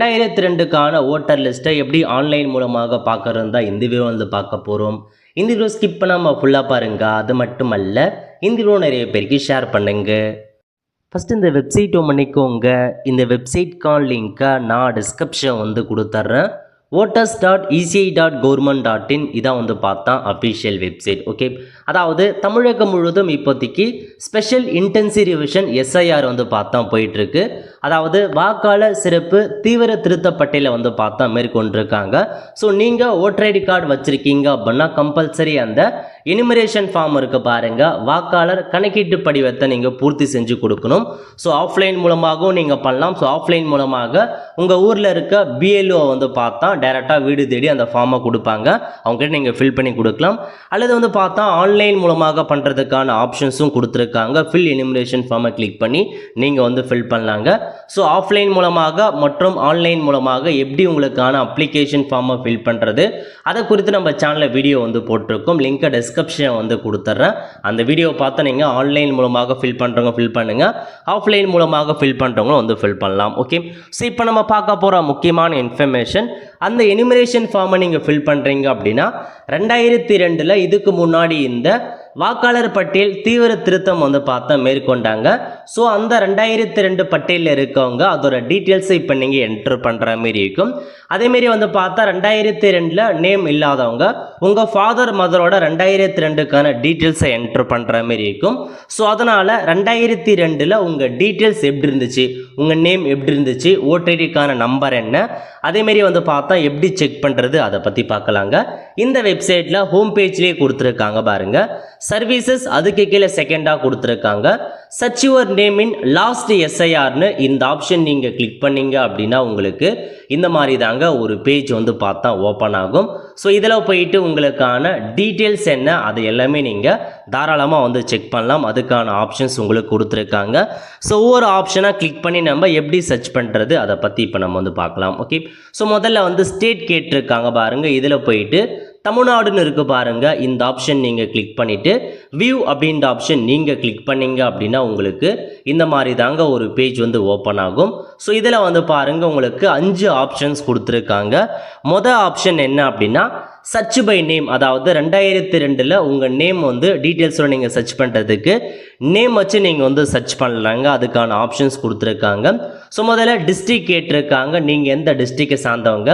2002க்கான voter லிஸ்ட்டை எப்படி online மூலமாக பார்க்கறது தான் இந்த வீடியோ வந்து பார்க்க போகிறோம். இந்த வீடியோ ஸ்கிப் பண்ணாமல் ஃபுல்லாக பாருங்க. அது மட்டுமல்ல, இந்த வீடியோ நிறைய பேருக்கு ஷேர் பண்ணுங்க. ஃபஸ்ட்டு இந்த வெப்சைட் பண்ணிக்கோங்க. இந்த வெப்சைட்கான லிங்க்கை நான் டிஸ்கிரிப்ஷன் வந்து கொடுத்துட்றேன். voters.eci.government.in இதான் வந்து பார்த்தா அஃபிஷியல் வெப்சைட். ஓகே, அதாவது தமிழகம் முழுவதும் இப்போதைக்கு ஸ்பெஷல் இன்டென்சிவ் ரிவிஷன் எஸ்ஐஆர் வந்து பார்த்தா போயிட்டுருக்கு. அதாவது வாக்காளர் சிறப்பு தீவிர திருத்த பட்டியலை வந்து பார்த்தா மேற்கொண்டிருக்காங்க. ஸோ நீங்கள் ஓட்டர் ஐடி கார்டு வச்சுருக்கீங்க அப்படின்னா கம்பல்சரி அந்த எனிமரேஷன் ஃபார்ம் இருக்குது பாருங்கள், வாக்காளர் கணக்கீட்டு படிவத்தை நீங்கள் பூர்த்தி செஞ்சு கொடுக்கணும். ஸோ ஆஃப்லைன் மூலமாகவும் நீங்கள் பண்ணலாம். ஸோ ஆஃப்லைன் மூலமாக உங்கள் ஊரில் இருக்க பிஎல்ஓ வந்து பார்த்தா டைரெக்டாக வீடு தேடி அந்த ஃபார்மை கொடுப்பாங்க, அவங்ககிட்ட நீங்கள் ஃபில் பண்ணி கொடுக்கலாம். அல்லது வந்து பார்த்தா ஆன்லைன் மூலமாக பண்ணுறதுக்கான ஆப்ஷன்ஸும் கொடுத்துருக்காங்க. ஃபில் எனிமரேஷன் ஃபார்மை கிளிக் பண்ணி நீங்கள் வந்து ஃபில் பண்ணலாங்க. ஸோ ஆஃப்லைன் மூலமாக மற்றும் ஆன்லைன் மூலமாக எப்படி உங்களுக்கான அப்ளிகேஷன் ஃபார்மை ஃபில் பண்ணுறது அதை குறித்து நம்ம சேனலில் வீடியோ வந்து போட்டிருக்கோம். லிங்கை டிஸ்கிரிப்ஷன் வந்து கொடுத்துட்றேன். அந்த வீடியோ பார்த்து நீங்கள் ஆன்லைன் மூலமாக ஃபில் பண்ணுறவங்க ஃபில் பண்ணுங்கள், ஆஃப்லைன் மூலமாக ஃபில் பண்ணுறவங்களும் வந்து ஃபில் பண்ணலாம். ஓகே, ஸோ இப்போ நம்ம பார்க்க போகிற முக்கியமான இன்ஃபர்மேஷன், அந்த எனிமரேஷன் ஃபார்மை நீங்கள் ஃபில் பண்ணுறீங்க அப்படின்னா 2002 இதுக்கு முன்னாடி இந்த வாக்காளர் பட்டியல் தீவிர திருத்தம் வந்து பார்த்தா மேற்கொண்டாங்க. ஸோ அந்த 2002 பட்டியலில் இருக்கவங்க அதோட டீட்டெயில்ஸை இப்போ நீங்கள் என்ட்ரு பண்ணுற மாரி இருக்கும். அதேமாரி வந்து பார்த்தா 2002 நேம் இல்லாதவங்க உங்கள் ஃபாதர் மதரோட 2002க்கான டீட்டெயில்ஸை என்ட்ரு பண்ணுற மாரி இருக்கும். ஸோ அதனால் 2002 உங்கள் டீட்டெயில்ஸ் எப்படி இருந்துச்சு, உங்கள் நேம் எப்படி இருந்துச்சு, ஓடிடிக்கான நம்பர் என்ன, அதேமாரி வந்து பார்த்தா எப்படி செக் பண்ணுறது அதை பற்றி பார்க்கலாங்க. இந்த வெப்சைட்டில் ஹோம் பேஜ்லேயே கொடுத்துருக்காங்க பாருங்கள். சர்வீசஸ் அதுக்கு கீழே செகண்டாக கொடுத்துருக்காங்க. Search your name in last எஸ்ஐஆர்னு இந்த ஆப்ஷன் நீங்கள் கிளிக் பண்ணீங்க அப்படின்னா உங்களுக்கு இந்த மாதிரி தாங்க ஒரு பேஜ் வந்து பார்த்தா ஓப்பன் ஆகும். ஸோ இதில் போயிட்டு உங்களுக்கான டீட்டெயில்ஸ் என்ன அது எல்லாமே நீங்கள் தாராளமாக வந்து செக் பண்ணலாம். அதுக்கான ஆப்ஷன்ஸ் உங்களுக்கு கொடுத்துருக்காங்க. ஸோ ஒவ்வொரு ஆப்ஷனாக கிளிக் பண்ணி நம்ம எப்படி சர்ச் பண்ணுறது அதை பற்றி இப்போ நம்ம வந்து பார்க்கலாம். ஓகே, ஸோ முதல்ல வந்து ஸ்டேட் கேட்டிருக்காங்க பாருங்கள். இதில் போயிட்டு தமிழ்நாடுன்னு இருக்குது பாருங்கள், இந்த ஆப்ஷன் நீங்கள் கிளிக் பண்ணிவிட்டு வியூ அப்படின்ற ஆப்ஷன் நீங்கள் கிளிக் பண்ணிங்க அப்படின்னா உங்களுக்கு இந்த மாதிரி தாங்க ஒரு பேஜ் வந்து ஓப்பன் ஆகும். ஸோ இதில் வந்து பாருங்கள் உங்களுக்கு 5 ஆப்ஷன்ஸ் கொடுத்துருக்காங்க. மொதல் ஆப்ஷன் என்ன அப்படின்னா சர்ச் பை நேம், அதாவது 2002 உங்கள் நேம் வந்து டீட்டெயில்ஸோட நீங்கள் சர்ச் பண்ணுறதுக்கு நேம் வச்சு நீங்கள் வந்து சர்ச் பண்ணலாங்க. அதுக்கான ஆப்ஷன்ஸ் கொடுத்துருக்காங்க. ஸோ முதல்ல டிஸ்ட்ரிக்ட் கேட்டிருக்காங்க, நீங்கள் எந்த டிஸ்ட்ரிக்டை சார்ந்தவங்க.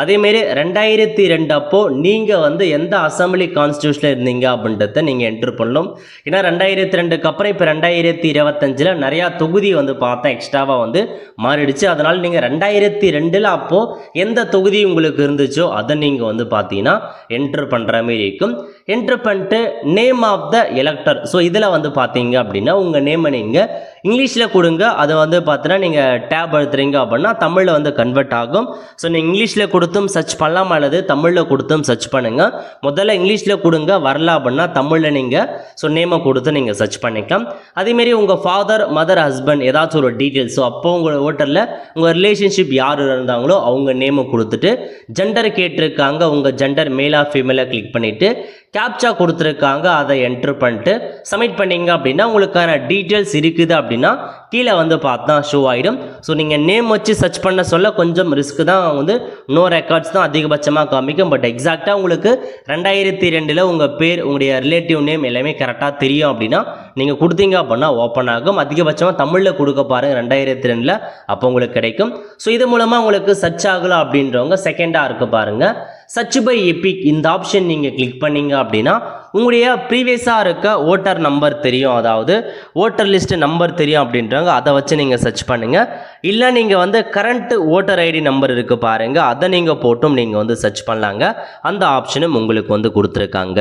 அதேமாரி 2002 அப்போ நீங்கள் வந்து எந்த அசம்பிளி கான்ஸ்டியூஷனில் இருந்தீங்க அப்படின்றத நீங்கள் என்ட்ரு பண்ணணும். ஏன்னா 2002க்கு அப்புறம் இப்போ 2025 நிறையா தொகுதி வந்து பார்த்தா எக்ஸ்ட்ராவாக வந்து மாறிடுச்சு. அதனால் நீங்கள் 2002 அப்போது எந்த தொகுதி உங்களுக்கு இருந்துச்சோ அதை நீங்கள் வந்து பார்த்தீங்கன்னா என்ட்ரு பண்ணுற மாரி இருக்கும். என்ட்ரு பண்ணிட்டு name of the elector, so இதில் வந்து பார்த்தீங்க அப்படின்னா உங்கள் நேமை நீங்கள் இங்கிலீஷில் கொடுங்க. அதை வந்து பார்த்தீங்கன்னா நீங்கள் டேப் அழுத்துறீங்க அப்படின்னா தமிழில் வந்து கன்வெர்ட் ஆகும். ஸோ நீங்கள் இங்கிலீஷில் கொடுத்தும் சர்ச் பண்ணலாம், அல்லது தமிழில் கொடுத்தும் சர்ச் பண்ணுங்கள். முதல்ல இங்கிலீஷில் கொடுங்க, வரல அப்படின்னா தமிழில் நீங்கள் ஸோ நேமை கொடுத்து நீங்கள் சர்ச் பண்ணிக்கலாம். அதேமாரி உங்கள் ஃபாதர் மதர் ஹஸ்பண்ட் ஏதாச்சும் ஒரு டீட்டெயில்ஸ், ஸோ அப்போ உங்கள் ஓட்டரில் உங்கள் ரிலேஷன்ஷிப் யார் இருந்தாங்களோ அவங்க நேமை கொடுத்துட்டு ஜெண்டர் கேட்டிருக்காங்க, உங்கள் ஜெண்டர் மேலா ஃபீமேலாக கிளிக் பண்ணிவிட்டு கேப்சா கொடுத்துருக்காங்க, அதை என்ட்ரு பண்ணிட்டு சப்மிட் பண்ணிங்க அப்படின்னா உங்களுக்கான டீட்டெயில்ஸ் இருக்குது அப்படின்னா கீழே வந்து பார்த்தா ஷோ ஆகிடும். ஸோ நீங்கள் நேம் வச்சு சர்ச் பண்ண சொல்ல கொஞ்சம் ரிஸ்க் தான், வந்து நோ ரெக்கார்ட்ஸ் தான் அதிகபட்சமாக காமிக்கும். பட் எக்ஸாக்டாக உங்களுக்கு 2002 உங்கள் பேர் உங்களுடைய ரிலேட்டிவ் நேம் எல்லாமே கரெக்டாக தெரியும் அப்படின்னா நீங்கள் கொடுத்தீங்க அப்படின்னா ஓப்பன் ஆகும். அதிகபட்சமாக தமிழில் கொடுக்க பாருங்கள் 2002 அப்போ உங்களுக்கு கிடைக்கும். ஸோ இது மூலமாக உங்களுக்கு சர்ச் ஆகலாம் அப்படின்றவங்க செகண்டாக இருக்க பாருங்கள் சர்ச் பை எபிக், இந்த ஆப்ஷன் நீங்கள் கிளிக் பண்ணீங்க அப்படின்னா உங்களுடைய ப்ரீவியஸாக இருக்க ஓட்டர் நம்பர் தெரியும், அதாவது ஓட்டர் லிஸ்ட்டு நம்பர் தெரியும் அப்படின்றவங்க அதை வச்சு நீங்கள் சர்ச் பண்ணுங்கள். இல்லை நீங்கள் வந்து கரண்ட் ஓட்டர் ஐடி நம்பர் இருக்குது பாருங்கள், அதை நீங்கள் போட்டும் நீங்கள் வந்து சர்ச் பண்ணலாங்க. அந்த ஆப்ஷனும் உங்களுக்கு வந்து கொடுத்துருக்காங்க.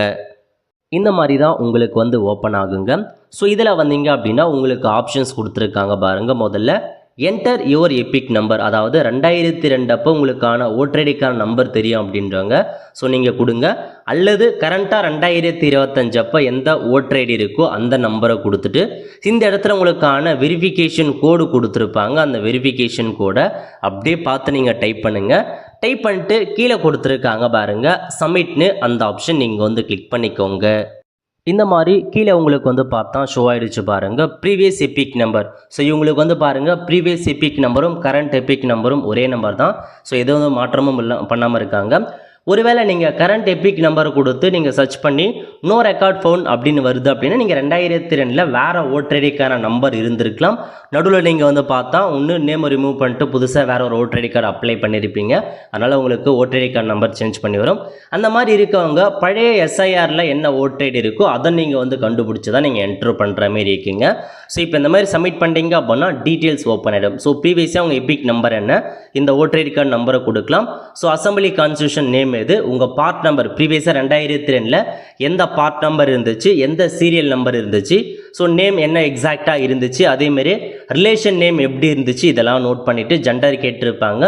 இந்த மாதிரி தான் உங்களுக்கு வந்து ஓப்பன் ஆகுங்க. ஸோ இதில் வந்தீங்க அப்படின்னா உங்களுக்கு ஆப்ஷன்ஸ் கொடுத்துருக்காங்க பாருங்கள். முதல்ல என்டர் யுவர் எபிக் நம்பர், அதாவது 2002 அப்போ உங்களுக்கான ஓட்டர் நம்பர் தெரியும் அப்படின்றவங்க ஸோ நீங்கள் கொடுங்க. அல்லது கரண்ட்டாக 2025 அப்போ எந்த ஓட்டர் ஐடி இருக்கோ அந்த நம்பரை கொடுத்துட்டு இந்த இடத்துல உங்களுக்கான வெரிஃபிகேஷன் கோடு கொடுத்துருப்பாங்க, அந்த வெரிஃபிகேஷன் கோடை அப்படியே பார்த்து நீங்கள் டைப் பண்ணுங்கள். டைப் பண்ணிட்டு கீழே கொடுத்துருக்காங்க பாருங்கள் சப்மிட்னு, அந்த ஆப்ஷன் நீங்கள் வந்து கிளிக் பண்ணிக்கோங்க. இந்த மாதிரி கீழே உங்களுக்கு வந்து பார்த்தா ஷோ ஆகிடுச்சு பாருங்கள் ப்ரீவியஸ் எபிக் நம்பர். ஸோ இவங்களுக்கு வந்து பாருங்கள் ப்ரீவியஸ் எபிக் நம்பரும் கரண்ட் எபிக் நம்பரும் ஒரே நம்பர் தான். ஸோ எதுவும் மாற்றமும் பண்ணாமல் இருக்காங்க. ஒருவேளை நீங்கள் கரண்ட் எபிக் நம்பர் கொடுத்து நீங்கள் சர்ச் பண்ணி நோ ரெக்கார்ட் ஃபவுண்ட் அப்படின்னு வருது அப்படின்னா நீங்கள் 2002 வேறு ஓட்டர் ஐடிக்கான நம்பர் இருந்திருக்கலாம். நடுவில் நீங்கள் வந்து பார்த்தா ஒன்று நேம் ரிமூவ் பண்ணிட்டு புதுசாக வேறு ஒரு ஓட்டர் ஐடி கார்டு அப்ளை பண்ணியிருப்பீங்க. அதனால் உங்களுக்கு voter ID card number change பண்ணி வரும். அந்த மாதிரி இருக்கவங்க பழைய எஸ்ஐஆரில் என்ன ஓட்டர் ஐடி இருக்கோ அதை நீங்கள் வந்து கண்டுபிடிச்சி தான் நீங்கள் என்ட்ரு பண்ணுற மாதிரி இருக்கீங்க. ஸோ இப்போ இந்த மாதிரி சப்மிட் பண்ணிட்டீங்க அப்படின்னா டீட்டெயில்ஸ் ஓப்பன் ஆகிடும். ஸோ ப்ரீவியஸாக உங்கள் எபிக் நம்பர் என்ன, இந்த ஓட்டர் ஐடி கார்டு நம்பரை கொடுக்கலாம். ஸோ அசம்பிளி கான்ஸ்டியூஷன் நேம் எது, உங்கள் பார்ட் நம்பர் ப்ரீவியஸாக 2002 எந்த பார்ட் நம்பர் இருந்துச்சு, எந்த சீரியல் நம்பர் இருந்துச்சு, ஸோ நேம் என்ன எக்ஸாக்டாக இருந்துச்சு, அதேமாரி ரிலேஷன் நேம் எப்படி இருந்துச்சு, இதெல்லாம் நோட் பண்ணிவிட்டு ஜெண்டர் கேட்டிருப்பாங்க.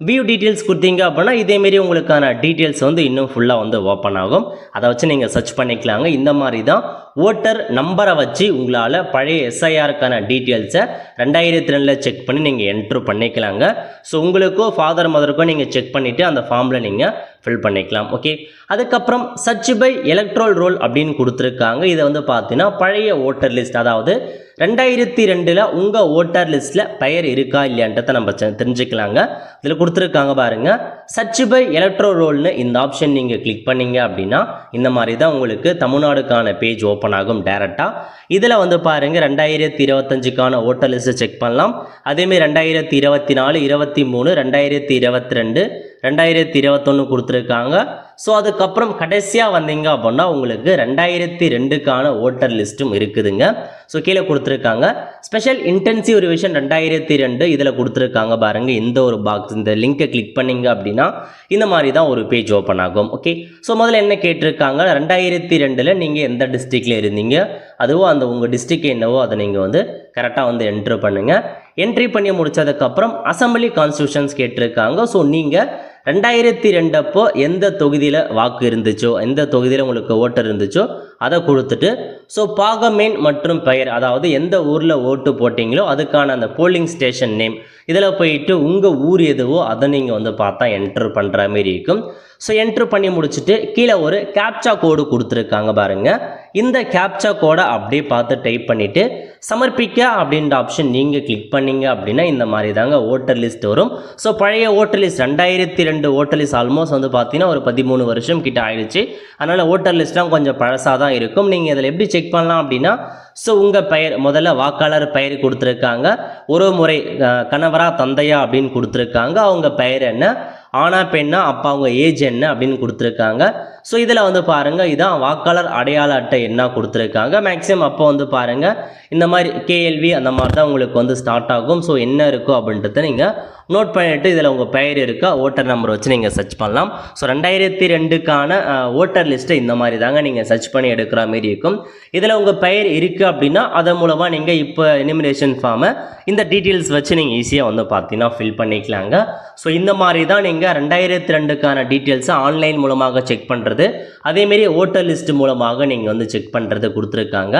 வியூ டீட்டெயில்ஸ் கொடுத்தீங்க அப்படின்னா இதேமாரி உங்களுக்கான டீட்டெயில்ஸ் வந்து இன்னும் ஃபுல்லாக வந்து ஓப்பன் ஆகும். அதை வச்சு நீங்கள் சர்ச் பண்ணிக்கலாங்க. இந்த மாதிரி தான் ஓட்டர் நம்பரை வச்சு உங்களால் பழைய எஸ்ஐஆருக்கான டீட்டெயில்ஸை 2002 செக் பண்ணி நீங்கள் என்ட்ரு பண்ணிக்கலாங்க. ஸோ உங்களுக்கோ ஃபாதர் மதருக்கோ நீங்கள் செக் பண்ணிவிட்டு அந்த ஃபார்மில் நீங்கள் ஃபில் பண்ணிக்கலாம். ஓகே, அதுக்கப்புறம் சர்ச் பை எலக்ட்ரல் ரோல் அப்படின்னு கொடுத்துருக்காங்க. இதை வந்து பார்த்தீங்கன்னா பழைய ஓட்டர் லிஸ்ட், அதாவது 2002 உங்கள் ஓட்டர் லிஸ்ட்டில் பெயர் இருக்கா இல்லையான்றதை நம்ம தெரிஞ்சுக்கலாங்க. இதில் கொடுத்துருக்காங்க பாருங்கள், சர்ச் பை எலக்ட்ரல் ரோல்னு இந்த ஆப்ஷன் நீங்கள் கிளிக் பண்ணீங்க அப்படின்னா இந்த மாதிரி தான் உங்களுக்கு தமிழ்நாடுக்கான பேஜ் ஓப்பன் ஆகும் டேரெக்டாக. இதில் வந்து பாருங்கள் 2025க்கான ஓட்டர் லிஸ்ட்டை செக் பண்ணலாம். அதேமாரி 2024, 23, 2022, 2021 கொடுத்துருக்காங்க. ஸோ அதுக்கப்புறம் கடைசியாக வந்தீங்க அப்படின்னா உங்களுக்கு 2002க்கான ஓட்டர் லிஸ்ட்டும் இருக்குதுங்க. ஸோ கீழே கொடுத்துருக்காங்க ஸ்பெஷல் இன்டென்சிவ் ரிவிஷன் 2002 இதில் கொடுத்துருக்காங்க பாருங்கள். இந்த ஒரு பாக்ஸ், இந்த லிங்கை கிளிக் பண்ணிங்க அப்படின்னா இந்த மாதிரி தான் ஒரு பேஜ் ஓப்பன் ஆகும். ஓகே, ஸோ முதல்ல என்ன கேட்டிருக்காங்க, 2002 நீங்கள் எந்த டிஸ்ட்ரிக்டில் இருந்தீங்க, அதுவும் அந்த உங்கள் டிஸ்ட்ரிக்ட் என்னவோ அதை நீங்கள் வந்து கரெக்டாக வந்து என்ட்ரு பண்ணுங்கள். என்ட்ரி பண்ணி முடித்ததுக்கப்புறம் அசம்பிளி கான்ஸ்டியூஷன்ஸ் கேட்டிருக்காங்க. ஸோ நீங்கள் 2002 அப்போ எந்த தொகுதியில் வாக்கு இருந்துச்சோ, எந்த தொகுதியில் உங்களுக்கு ஓட்டர் இருந்துச்சோ அதை கொடுத்துட்டு, ஸோ பாகமேன் மற்றும் பெயர், அதாவது எந்த ஊரில் ஓட்டு போட்டிங்களோ அதுக்கான அந்த போலிங் ஸ்டேஷன் நேம், இதில் போயிட்டு உங்கள் ஊர் எதுவோ அதை நீங்கள் வந்து பார்த்தா என்ட்ரு பண்ணுற மாதிரி இருக்கும். ஸோ என்ட்ரு பண்ணி முடிச்சுட்டு கீழே ஒரு கேப்சா கோடு கொடுத்துருக்காங்க பாருங்கள். இந்த கேப்சா கோடை அப்படியே பார்த்து டைப் பண்ணிவிட்டு சமர்ப்பிக்க அப்படின்ற ஆப்ஷன் நீங்கள் கிளிக் பண்ணிங்க அப்படின்னா இந்த மாதிரி தாங்க ஓட்டர் லிஸ்ட் வரும். ஸோ பழைய voter list 2002 voter list almost வந்து பார்த்தீங்கன்னா ஒரு 13 வருஷம் கிட்ட ஆயிடுச்சு. அதனால் ஓட்டர் லிஸ்ட்லாம் கொஞ்சம் பழசாக தான் இருக்கும். நீங்கள் இதில் எப்படி செக் பண்ணலாம் அப்படின்னா, ஸோ உங்கள் பெயர், முதல்ல வாக்காளர் பெயர் கொடுத்துருக்காங்க, ஒரு முறை கணவரா தந்தையா அப்படின்னு கொடுத்துருக்காங்க, அவங்க பெயர் என்ன, ஆனா பெண்ணா, அப்போ அவங்க ஏஜ் என்ன அப்படின்னு கொடுத்துருக்காங்க. ஸோ இதில் வந்து பாருங்கள் இதான் வாக்காளர் அடையாள அட்டை என்ன கொடுத்துருக்காங்க. மேக்ஸிமம் அப்போ வந்து பாருங்கள் இந்த மாதிரி கேஎல்வி அந்த மாதிரி தான் உங்களுக்கு வந்து ஸ்டார்ட் ஆகும். ஸோ என்ன இருக்கோ அப்படின்றத நீங்கள் நோட் பண்ணிவிட்டு இதில் உங்கள் பெயர் இருக்கா, ஓட்டர் நம்பர் வச்சு நீங்கள் சர்ச் பண்ணலாம். ஸோ 2002க்கான ஓட்டர் லிஸ்ட்டை இந்த மாதிரி தாங்க நீங்கள் சர்ச் பண்ணி எடுக்கிற மாரி இருக்கும். இதில் உங்கள் பெயர் இருக்குது அப்படின்னா அதன் மூலமாக நீங்கள் இப்போ எனிமினேஷன் ஃபார்மை இந்த டீட்டெயில்ஸ் வச்சு நீங்கள் ஈஸியாக வந்து பார்த்தீங்கன்னா ஃபில் பண்ணிக்கலாங்க. ஸோ இந்த மாதிரி தான் நீங்கள் 2002க்கான டீட்டெயில்ஸை ஆன்லைன் மூலமாக செக் பண்ணுறது, அதேமாரி ஓட்டர் லிஸ்ட் மூலமாக நீங்கள் வந்து செக் பண்ணுறது கொடுத்துருக்காங்க.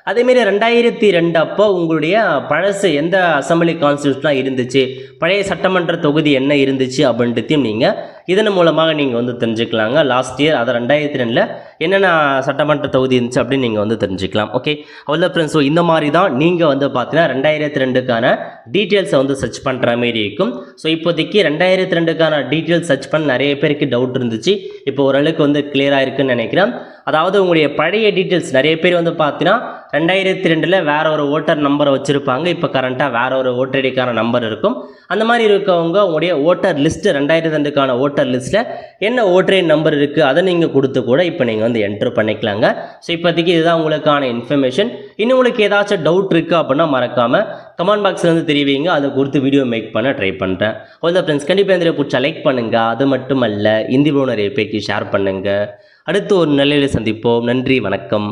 அதேமாரி 2002 அப்போ உங்களுடைய பழசு எந்த அசம்பிளி கான்ஸ்டியூஷனாக இருந்துச்சு, பழைய சட்டமன்ற தொகுதி என்ன இருந்துச்சு அப்படின்றதையும் நீங்கள் இதன் மூலமாக நீங்கள் வந்து தெரிஞ்சுக்கலாங்க. லாஸ்ட் இயர் அதை 2002 என்னென்ன சட்டமன்ற தொகுதி இருந்துச்சு அப்படின்னு நீங்கள் வந்து தெரிஞ்சுக்கலாம். ஓகே, அவ்வளோ ஃப்ரெண்ட்ஸ். ஸோ இந்த மாதிரி தான் நீங்கள் வந்து பார்த்தீங்கன்னா 2002க்கான டீட்டெயில்ஸை வந்து சர்ச் பண்ணுற மாரி இருக்கும். ஸோ இப்போதைக்கு 2002க்கான டீட்டெயில்ஸ் சர்ச் பண்ண நிறைய பேருக்கு டவுட் இருந்துச்சு. இப்போ ஓரளவுக்கு வந்து கிளியராக இருக்குன்னு நினைக்கிறேன். அதாவது உங்களுடைய பழைய டீட்டெயில்ஸ் நிறைய பேர் வந்து பார்த்தீங்கன்னா 2002 வேற ஒரு ஓட்டர் நம்பரை வச்சுருப்பாங்க, இப்போ கரண்ட்டாக வேற ஒரு ஓட்டர் ஐடிக்கான நம்பர் இருக்கும். அந்த மாதிரி இருக்கவங்க உங்களுடைய ஓட்டர் லிஸ்ட்டு 2002க்கான ஓட்டர் லிஸ்ட்டில் என்ன ஓட்டர் ஐடி நம்பர் இருக்குது அதை நீங்கள் கொடுத்து கூட இப்போ நீங்கள் வந்து என்ட்ரு பண்ணிக்கலாங்க. ஸோ இப்போதைக்கு இதுதான் உங்களுக்கான இன்ஃபர்மேஷன். இன்னும் உங்களுக்கு ஏதாச்சும் டவுட் இருக்குது அப்படின்னா மறக்காமல் கமெண்ட் பாக்ஸில் வந்து தெரிவிங்க, அதை கொடுத்து வீடியோ மேக் பண்ண ட்ரை பண்ணுறேன். அவ்வளோ ஃப்ரெண்ட்ஸ், கண்டிப்பாக இந்த பிடிச்சா லைக் பண்ணுங்கள். அது மட்டும் அல்ல, இந்தி நிறைய பேருக்கு ஷேர் பண்ணுங்கள். அடுத்து ஒரு நிலையில் சந்திப்போம். நன்றி, வணக்கம்.